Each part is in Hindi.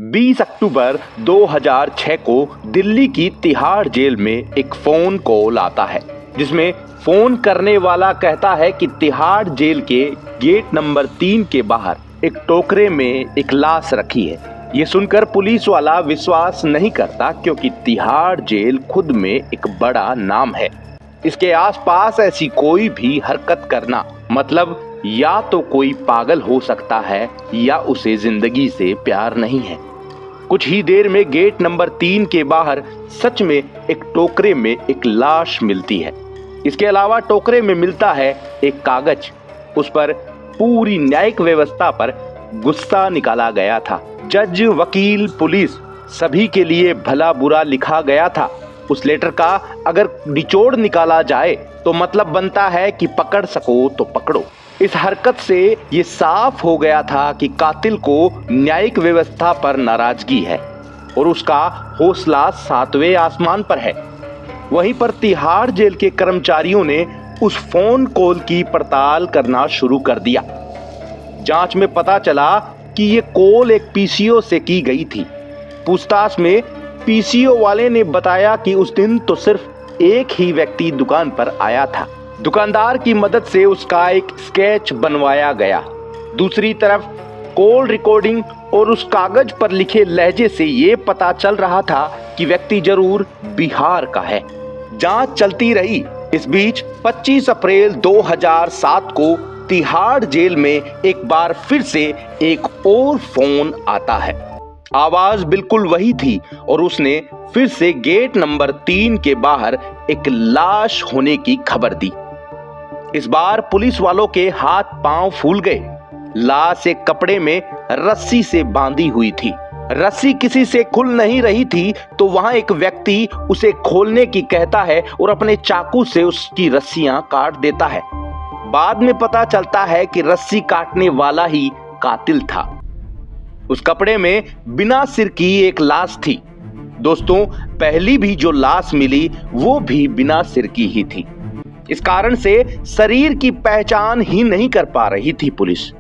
20 अक्टूबर 2006 को दिल्ली की तिहाड़ जेल में एक फोन कॉल आता है, जिसमें फोन करने वाला कहता है कि तिहाड़ जेल के गेट नंबर 3 के बाहर एक टोकरे में एक लाश रखी है। ये सुनकर पुलिस वाला विश्वास नहीं करता, क्योंकि तिहाड़ जेल खुद में एक बड़ा नाम है। इसके आसपास ऐसी कोई भी हरकत करना मतलब या तो कोई पागल हो सकता है या उसे जिंदगी से प्यार नहीं है। कुछ ही देर में गेट नंबर 3 के बाहर सच में एक टोकरे में एक लाश मिलती है। इसके अलावा टोकरे में मिलता है एक कागज। उस पर पूरी न्यायिक व्यवस्था पर गुस्सा निकाला गया था। जज, वकील, पुलिस सभी के लिए भला बुरा लिखा गया था। उस लेटर का अगर निचोड़ निकाला जाए तो मतलब बनता है कि पकड़ सको तो पकड़ो। इस हरकत से ये साफ हो गया था कि कातिल को न्यायिक व्यवस्था पर नाराजगी है और उसका हौसला 7वें आसमान पर है। वहीं पर तिहाड़ जेल के कर्मचारियों ने उस फोन कॉल की पड़ताल करना शुरू कर दिया। जांच में पता चला कि ये कॉल एक पीसीओ से की गई थी। पूछताछ में पीसीओ वाले ने बताया कि उस दिन तो सिर्फ एक ही व्यक्ति दुकान पर आया था। दुकानदार की मदद से उसका एक स्केच बनवाया गया। दूसरी तरफ कॉल रिकॉर्डिंग और उस कागज पर लिखे लहजे से ये पता चल रहा था कि व्यक्ति जरूर बिहार का है। जांच चलती रही। इस बीच 25 अप्रैल 2007 को तिहाड़ जेल में एक बार फिर से एक और फोन आता है। आवाज बिल्कुल वही थी और उसने फिर से गेट नंबर 3 के बाहर एक लाश होने की खबर दी। इस बार पुलिस वालों के हाथ पांव फूल गए। लाश एक कपड़े में रस्सी से बांधी हुई थी। रस्सी किसी से खुल नहीं रही थी, तो वहां एक व्यक्ति उसे खोलने की कहता है और अपने चाकू से उसकी रस्सियां काट देता है। बाद में पता चलता है कि रस्सी काटने वाला ही कातिल था। उस कपड़े में बिना सिर की एक लाश थी। दोस्तों, पहली भी जो लाश मिली वो भी बिना सिर की ही थी। इस कारण से शरीर की पहचान ही नहीं कर पा रही थी पुलिस।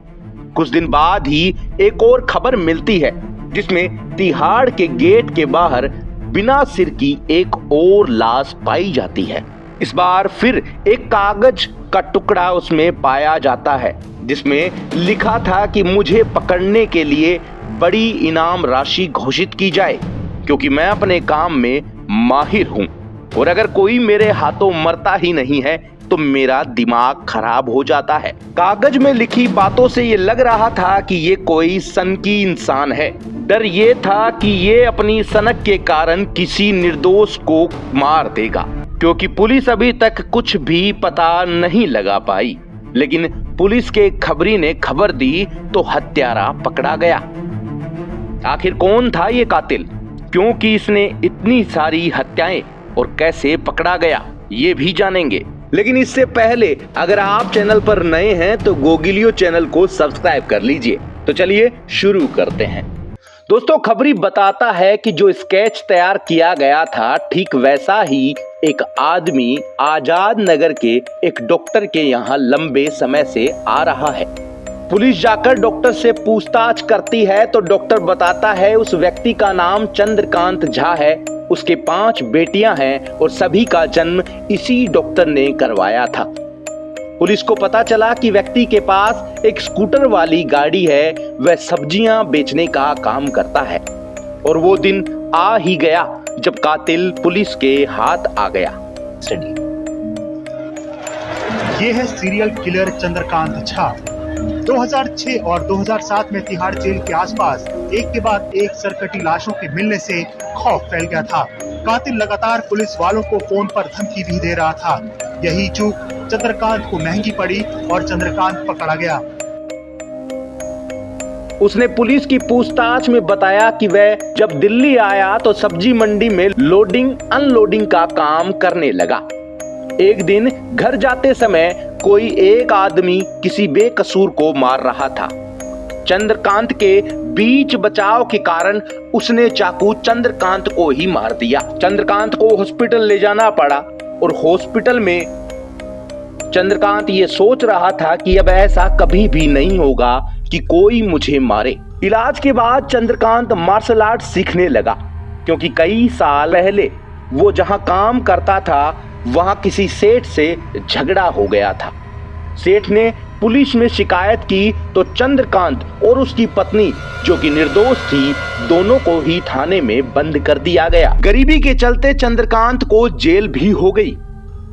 कुछ दिन बाद ही एक और खबर मिलती है, जिसमें तिहाड़ के गेट के बाहर बिना सिर की एक और लाश पाई जाती है। इस बार फिर एक कागज का टुकड़ा उसमें पाया जाता है, जिसमें लिखा था कि मुझे पकड़ने के लिए बड़ी इनाम राशि घोषित की जाए, क्योंकि मैं अपने काम में माहिर हूं और अगर कोई मेरे हाथों मरता ही नहीं है तो मेरा दिमाग खराब हो जाता है। कागज में लिखी बातों से ये लग रहा था कि ये कोई सनकी इंसान है। डर ये था कि ये अपनी सनक के कारण किसी निर्दोष को मार देगा, क्योंकि पुलिस अभी तक कुछ भी पता नहीं लगा पाई। लेकिन पुलिस के खबरी ने खबर दी तो हत्यारा पकड़ा गया। आखिर कौन था ये कातिल, क्योंकि इसने इतनी सारी हत्याएं और कैसे पकड़ा गया, ये भी जानेंगे। लेकिन इससे पहले अगर आप चैनल पर नए हैं तो गोगिलियो चैनल को सब्सक्राइब कर लीजिए। तो चलिए शुरू करते हैं। दोस्तों, खबरी बताता है कि जो स्केच तैयार किया गया था, ठीक वैसा ही एक आदमी आजाद नगर के एक डॉक्टर के यहाँ लंबे समय से आ रहा है। पुलिस जाकर डॉक्टर से पूछताछ करती है तो डॉक्टर बताता है उस व्यक्ति का नाम चंद्रकांत झा है। उसके 5 बेटियां हैं और सभी का जन्म इसी डॉक्टर ने करवाया था। पुलिस को पता चला कि व्यक्ति के पास एक स्कूटर वाली गाड़ी है, वह सब्जियां बेचने का काम करता है। और वो दिन आ ही गया जब कातिल पुलिस के हाथ आ गया। ये है सीरियल किलर चंद्रकांत झा। 2006 और 2007 में तिहाड़ जेल के आसपास एक के बाद एक सरकटी लाशों के मिलने से खौफ फैल गया था। कातिल लगातार पुलिस वालों को फोन पर धमकी भी दे रहा था। यही चूक चंद्रकांत को महंगी पड़ी और चंद्रकांत पकड़ा गया। उसने पुलिस की पूछताछ में बताया कि वह जब दिल्ली आया तो सब्जी मंडी में लोडिंग अनलोडिंग का काम करने लगा। एक दिन घर जाते समय कोई एक आदमी किसी बेकसूर को मार रहा था। चंद्रकांत के बीच बचाव के कारण उसने चाकू चंद्रकांत को ही मार दिया। चंद्रकांत को हॉस्पिटल ले जाना पड़ा और हॉस्पिटल में चंद्रकांत ये सोच रहा था कि अब ऐसा कभी भी नहीं होगा कि कोई मुझे मारे। इलाज के बाद चंद्रकांत मार्शल आर्ट सीखने लगा, क्योंकि कई साल पहले वो जहां काम करता था वहां किसी सेठ से झगड़ा हो गया था। सेठ ने पुलिस में शिकायत की तो चंद्रकांत और उसकी पत्नी, जो कि निर्दोष थी, दोनों को ही थाने में बंद कर दिया गया। गरीबी के चलते चंद्रकांत को जेल भी हो गई।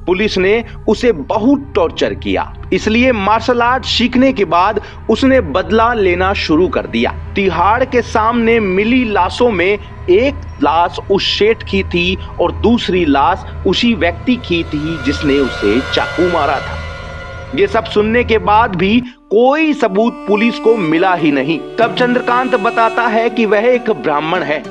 पुलिस ने उसे बहुत टॉर्चर किया, इसलिए मार्शल आर्ट सीखने के बाद उसने बदला लेना शुरू कर दिया। तिहाड़ के सामने मिली लाशों में एक लाश उस सेठ की थी और दूसरी लाश उसी व्यक्ति की थी जिसने उसे चाकू मारा था। ये सब सुनने के बाद भी कोई सबूत पुलिस को मिला ही नहीं। तब चंद्रकांत बताता है कि वह एक ब्राह्मण है।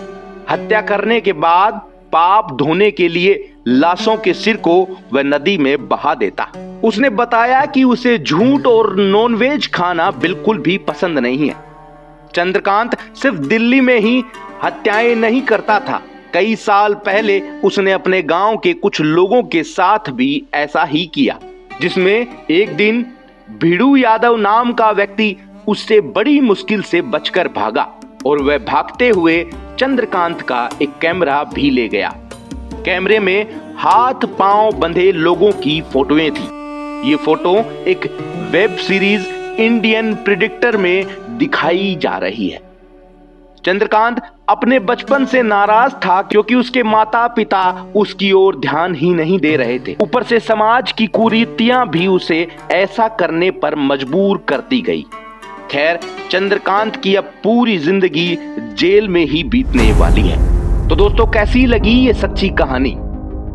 हत्या करने के बाद पाप धोने के लिए लाशों के सिर को वह नदी में बहा देता। उसने बताया कि उसे झूठ और नॉनवेज खाना बिल्कुल भी पसंद नहीं है। चंद्रकांत सिर्फ दिल्ली में ही हत्याएं नहीं करता था, कई साल पहले उसने अपने गांव के कुछ लोगों के साथ भी ऐसा ही किया, जिसमें एक दिन भिड़ू यादव नाम का व्यक्ति उससे बड़ी मुश्किल से बचकर भागा और वह भागते हुए चंद्रकांत का एक कैमरा भी ले गया। कैमरे में हाथ पांव बंधे लोगों की फोटोएं थी। ये फोटो एक वेब सीरीज इंडियन प्रेडिक्टर में दिखाई जा रही है। चंद्रकांत अपने बचपन से नाराज था, क्योंकि उसके माता पिता उसकी ओर ध्यान ही नहीं दे रहे थे। ऊपर से समाज की कुरीतियां भी उसे ऐसा करने पर मजबूर करती गई। खैर, चंद्रकांत की अब पूरी जिंदगी जेल में ही बीतने वाली है। तो दोस्तों, कैसी लगी ये सच्ची कहानी?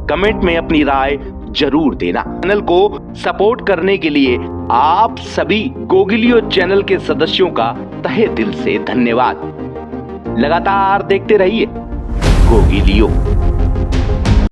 कमेंट में अपनी राय जरूर देना। चैनल को सपोर्ट करने के लिए आप सभी गोगिलियो चैनल के सदस्यों का तहे दिल से धन्यवाद। लगातार देखते रहिए गोगिलियो।